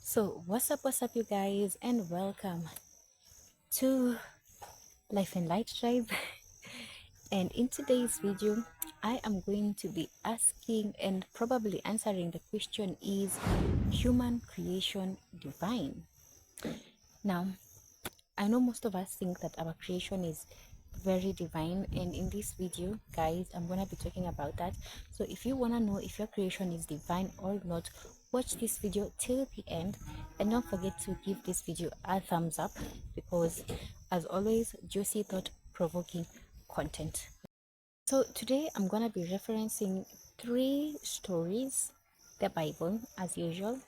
So what's up you guys, and welcome to Life and Light Tribe. And in today's video I am going to be asking and probably answering the question, is human creation divine? Now, I know most of us think that our creation is very divine, and in this video guys I'm gonna be talking about that. So if you want to know if your creation is divine or not, watch this video till the end, and don't forget to give this video a thumbs up, because as always, juicy thought provoking content. So today I'm gonna be referencing three stories: the Bible as usual,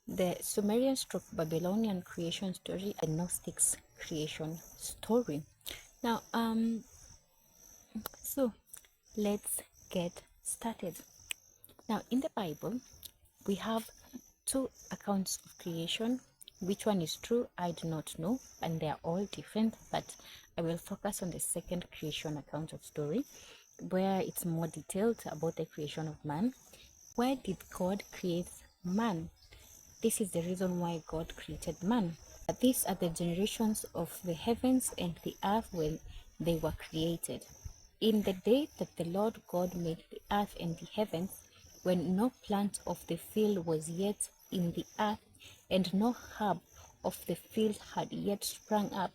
the Sumerian stroke Babylonian creation story, and gnostics creation story. Now so let's get started. Now, in the Bible, we have two accounts of creation. Which one is true, I do not know, and they are all different, but I will focus on the second creation account of story, where it's more detailed about the creation of man. Where did God create man? This is the reason why God created man. These are the generations of the heavens and the earth when they were created. In the day that the Lord God made the earth and the heavens, when no plant of the field was yet in the earth, and no herb of the field had yet sprung up,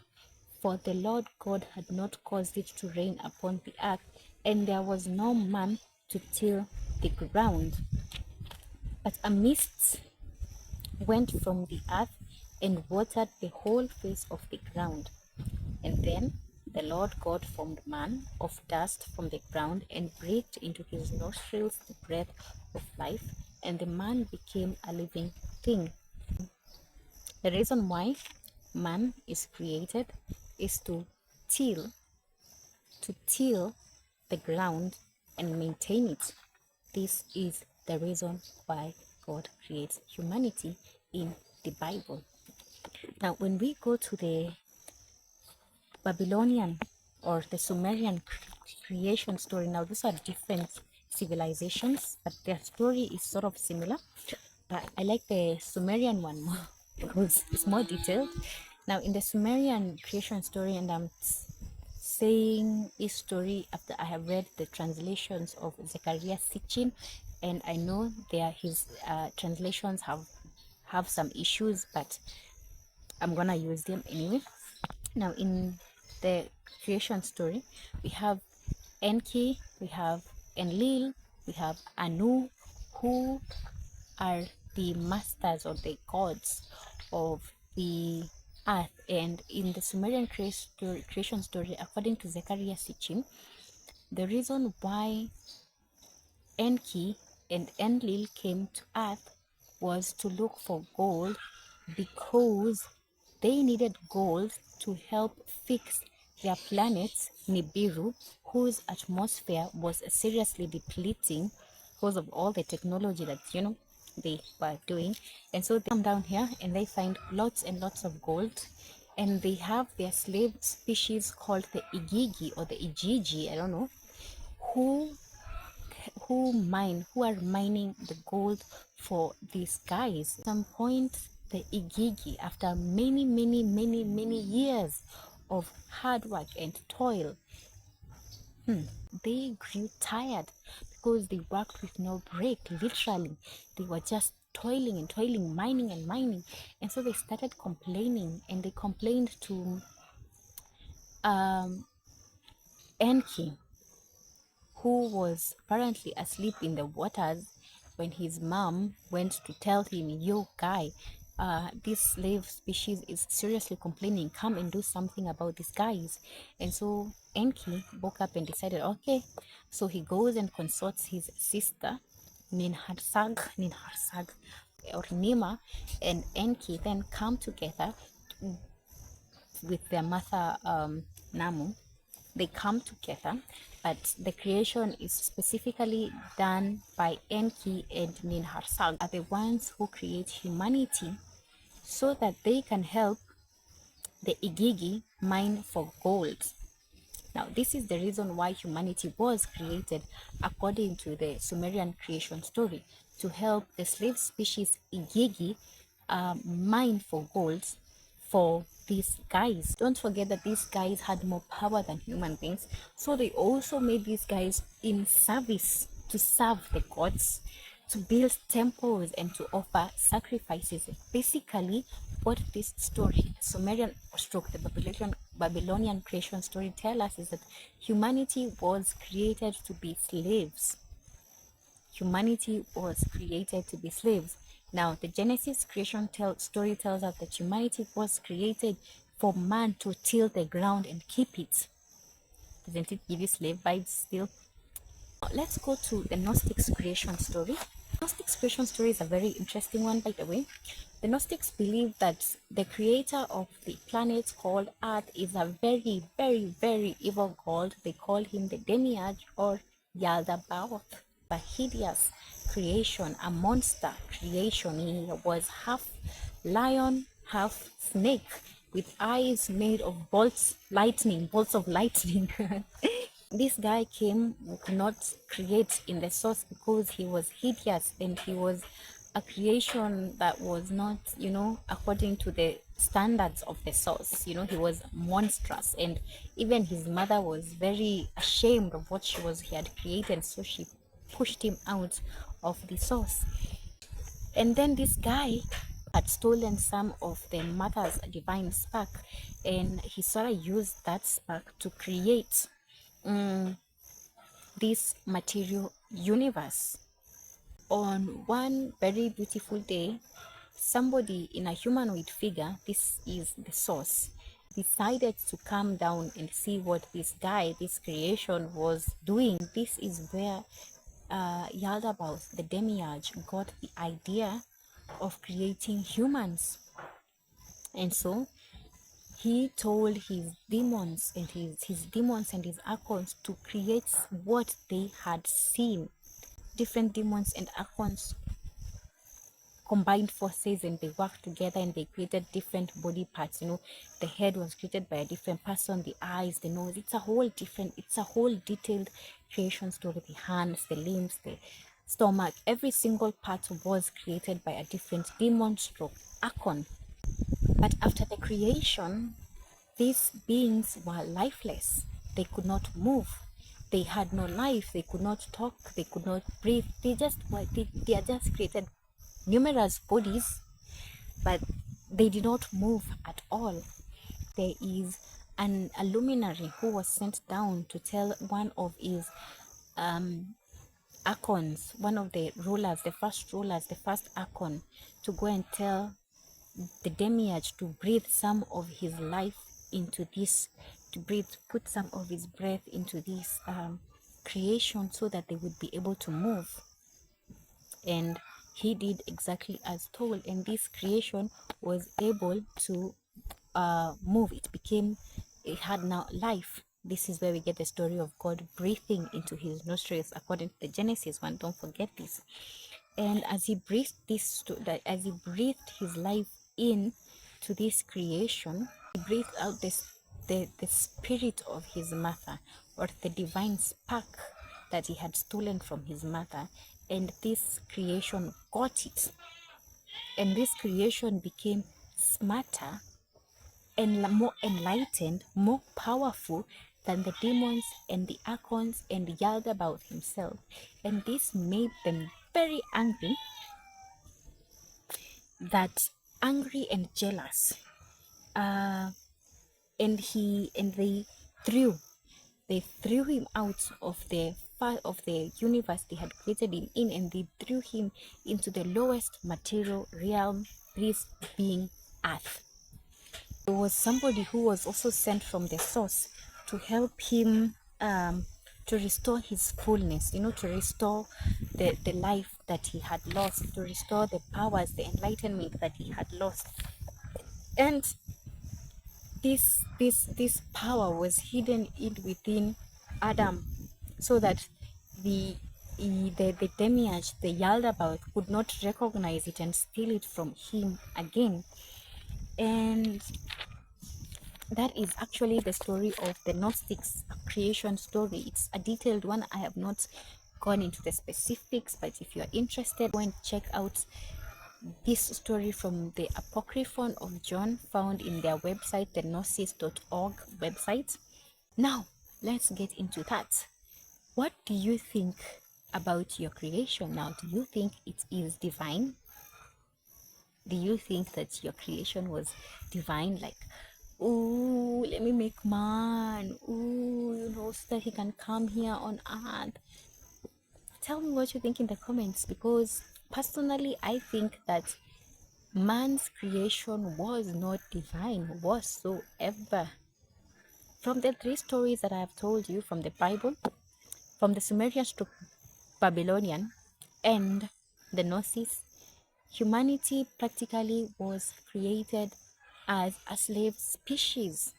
for the Lord God had not caused it to rain upon the earth, and there was no man to till the ground. But a mist went from the earth and watered the whole face of the ground. And then the Lord God formed man of dust from the ground and breathed into his nostrils the breath of life, and the man became a living thing. The reason why man is created is to till the ground and maintain it. This is the reason why God creates humanity in the Bible. Now, when we go to the Babylonian or the Sumerian creation story, now these are different civilizations, but their story is sort of similar. But I like the Sumerian one more because it's more detailed. Now, in the Sumerian creation story, and I'm saying this story after I have read the translations of Zechariah Sitchin, and I know his translations have some issues, but I'm gonna use them anyway. Now, in the creation story, we have Enki, we have Enlil, we have Anu, who are the masters or the gods of the earth. And in the Sumerian creation story, according to Zechariah Sitchin, the reason why Enki and Enlil came to earth was to look for gold, because they needed gold to help fix their planet Nibiru, whose atmosphere was seriously depleting because of all the technology that they were doing. And so they come down here and they find lots and lots of gold, and they have their slave species called the Igigi or the Ijiji, I don't know, who are mining the gold for these guys. At some point, the Igigi, after many years of hard work and toil, they grew tired, because they worked with no break. Literally, they were just toiling and toiling, mining and mining. And so they started complaining, and they complained to Enki, who was apparently asleep in the waters, when his mom went to tell him, yo guy, this slave species is seriously complaining, come and do something about these guys. And so Enki woke up and decided, okay. So he goes and consults his sister Ninharsag or Nima, and Enki then come together with their mother Namu. They come together, but the creation is specifically done by Enki and Ninharsag, are the ones who create humanity so that they can help the Igigi mine for gold. Now, this is the reason why humanity was created according to the Sumerian creation story, to help the slave species Igigi mine for gold for these guys. Don't forget that these guys had more power than human beings, so they also made these guys in service to serve the gods, to build temples and to offer sacrifices. Basically, what this story, Sumerian stroke the Babylonian creation story, tell us is that humanity was created to be slaves. Humanity was created to be slaves. Now, the Genesis creation story tells us that humanity was created for man to till the ground and keep it. Doesn't it give you slave vibes still? Now, let's go to the Gnostics creation story. Gnostics creation story is a very interesting one, by the way. The Gnostics believe that the creator of the planet called Earth is a very, very, very evil god. They call him the demiurge or Yaldabaoth, a hideous creation, a monster creation. He was half lion, half snake, with eyes made of bolts of lightning. This guy could not create in the source because he was hideous and he was a creation that was not, according to the standards of the source. He was monstrous, and even his mother was very ashamed of what he had created, so she pushed him out of the source. And then this guy had stolen some of the mother's divine spark, and he sort of used that spark to create this material universe. On one very beautiful day, somebody in a humanoid figure, this is the source, decided to come down and see what this creation was doing. This is where Yaldabaoth, the demiurge, got the idea of creating humans. And so he told his demons and his archons to create what they had seen. Different demons and archons combined forces and they worked together and they created different body parts. The head was created by a different person, the eyes, the nose. It's a whole detailed creation story. The hands, the limbs, the stomach, every single part was created by a different demon stroke archon. But after the creation, these beings were lifeless. They could not move. They had no life. They could not talk. They could not breathe. They are just created numerous bodies, but they did not move at all. There is a luminary who was sent down to tell one of his archons, one of the rulers, the first archon, to go and tell the demiurge to breathe some of his life into this, put some of his breath into this creation so that they would be able to move. And he did exactly as told, and this creation was able to move. It had now life. This is where we get the story of God breathing into his nostrils according to the Genesis one. Don't forget this. And as he breathed his life in to this creation, he breathed out the spirit of his mother, or the divine spark that he had stolen from his mother, and this creation got it, and this creation became smarter and more enlightened, more powerful than the demons and the archons and Yaldabaoth himself. And this made them very angry, and jealous. And they threw him out of the universe they had created him in, and they threw him into the lowest material realm, this being Earth. There was somebody who was also sent from the source to help him to restore his fullness, to restore the life that he had lost, to restore the powers, the enlightenment that he had lost. And this power was hidden within Adam, so that the demiurge, the Yaldabaoth, could not recognize it and steal it from him again. And that is actually the story of the Gnostics creation story. It's a detailed one. I have not gone into the specifics, but if you are interested, go and check out this story from the Apocryphon of John, found in their website, the gnostics.org website. Now, let's get into that. What do you think about your creation now? Do you think it is divine? Do you think that your creation was divine? Like, oh, let me make man. Oh, so that he can come here on earth. Tell me what you think in the comments, because personally, I think that man's creation was not divine whatsoever. From the 3 stories that I have told you from the Bible, from the Sumerian to Babylonian, and the Gnosis, humanity practically was created as a slave species.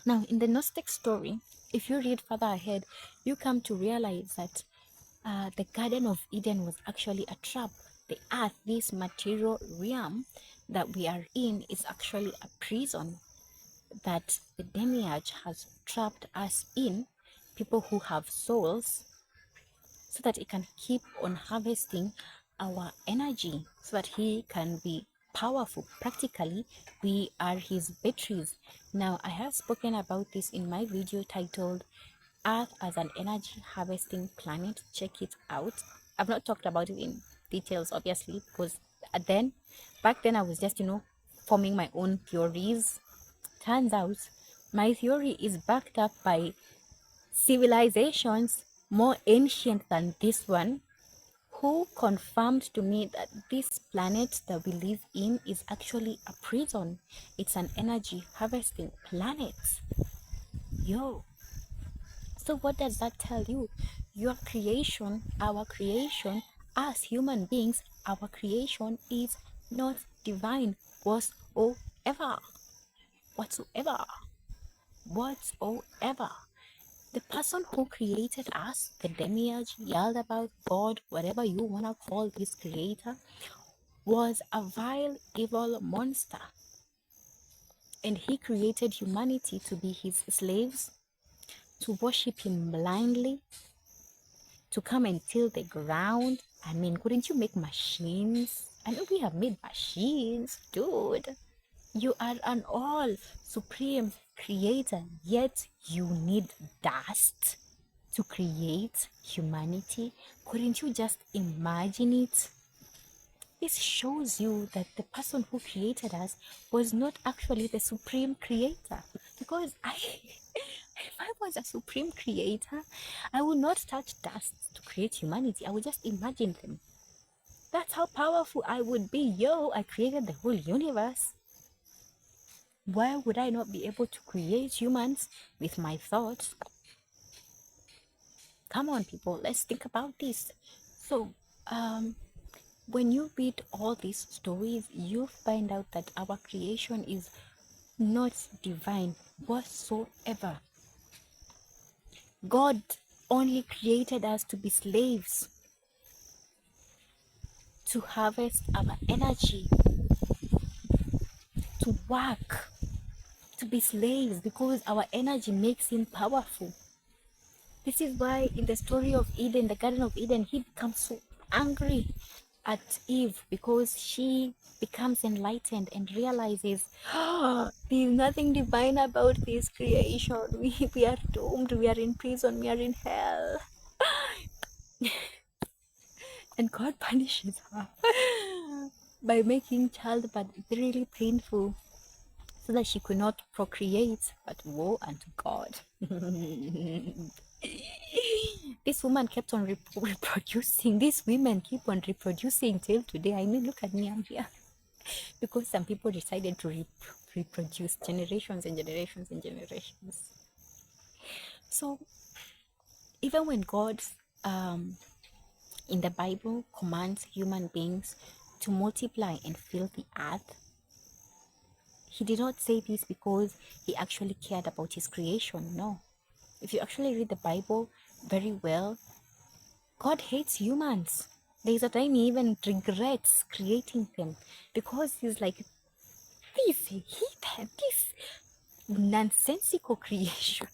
Now, in the Gnostic story, if you read further ahead, you come to realize that the Garden of Eden was actually a trap. The earth, this material realm that we are in, is actually a prison that the demiurge has trapped us in, people who have souls, so that it can keep on harvesting our energy, so that he can be powerful. Practically, we are his batteries. Now, I have spoken about this in my video titled Earth as an Energy Harvesting Planet. Check it out. I've not talked about it in details, obviously, because back then I was just, forming my own theories. Turns out my theory is backed up by civilizations more ancient than this one, who confirmed to me that this planet that we live in is actually a prison. It's an energy harvesting planet. Yo. So what does that tell you? Your creation, our creation, as human beings, our creation is not divine whatsoever. Whatsoever. The person who created us, the demiurge, yelled about God, whatever you want to call this creator, was a vile, evil monster. And he created humanity to be his slaves, to worship him blindly, to come and till the ground. I mean, couldn't you make machines? I know we have made machines, dude. You are an all supreme creator, yet you need dust to create humanity. Couldn't you just imagine it? This shows you that the person who created us was not actually the supreme creator. Because if I was a supreme creator, I would not touch dust to create humanity. I would just imagine them. That's how powerful I would be. Yo, I created the whole universe. Why would I not be able to create humans with my thoughts? Come on, people, let's think about this. So, when you read all these stories, you find out that our creation is not divine whatsoever. God only created us to be slaves, to harvest our energy, to work, to be slaves, because our energy makes him powerful. This is why in the story of Eden, the Garden of Eden, he becomes so angry at Eve, because she becomes enlightened and realizes, there's nothing divine about this creation. We are doomed, we are in prison, we are in hell. And God punishes her by making childbirth really painful, so that she could not procreate. But woe unto God. This woman kept on reproducing. These women keep on reproducing till today. I mean, look at me, I'm here. Because some people decided to reproduce generations and generations and generations. So, even when God, in the Bible, commands human beings to multiply and fill the earth, he did not say this because he actually cared about his creation. No. If you actually read the Bible very well, God hates humans. There's a time he even regrets creating them, because he's like, this heathen, this nonsensical creation.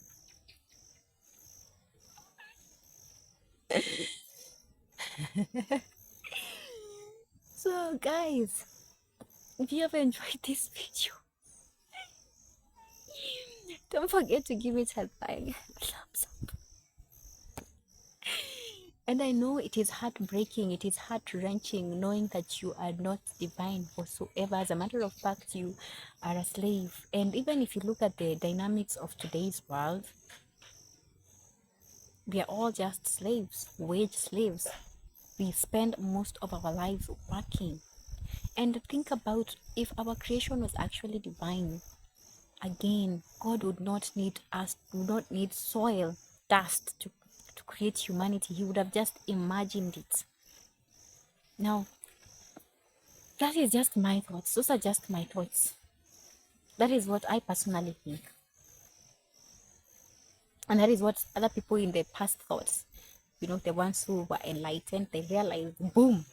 So guys, if you have enjoyed this video, don't forget to give it a thumbs up. And I know it is heartbreaking, it is heart-wrenching knowing that you are not divine whatsoever. As a matter of fact, you are a slave. And even if you look at the dynamics of today's world, we are all just slaves, wage slaves. We spend most of our lives working. And think about if our creation was actually divine. Again, God would not need us, would not need soil, dust to create humanity. He would have just imagined it. Now, that is just my thoughts. Those are just my thoughts. That is what I personally think. And that is what other people in the past thought. You know, the ones who were enlightened, they realized, boom,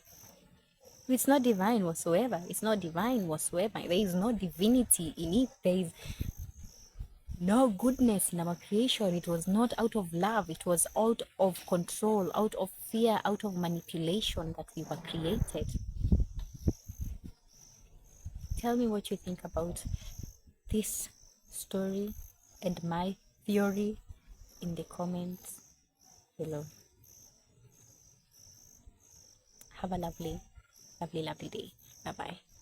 it's not divine whatsoever. It's not divine whatsoever. There is no divinity in it. There is no goodness in our creation. It was not out of love. It was out of control, out of fear, out of manipulation that we were created. Tell me what you think about this story and my theory in the comments below. Have a lovely, lovely, lovely day. Bye bye.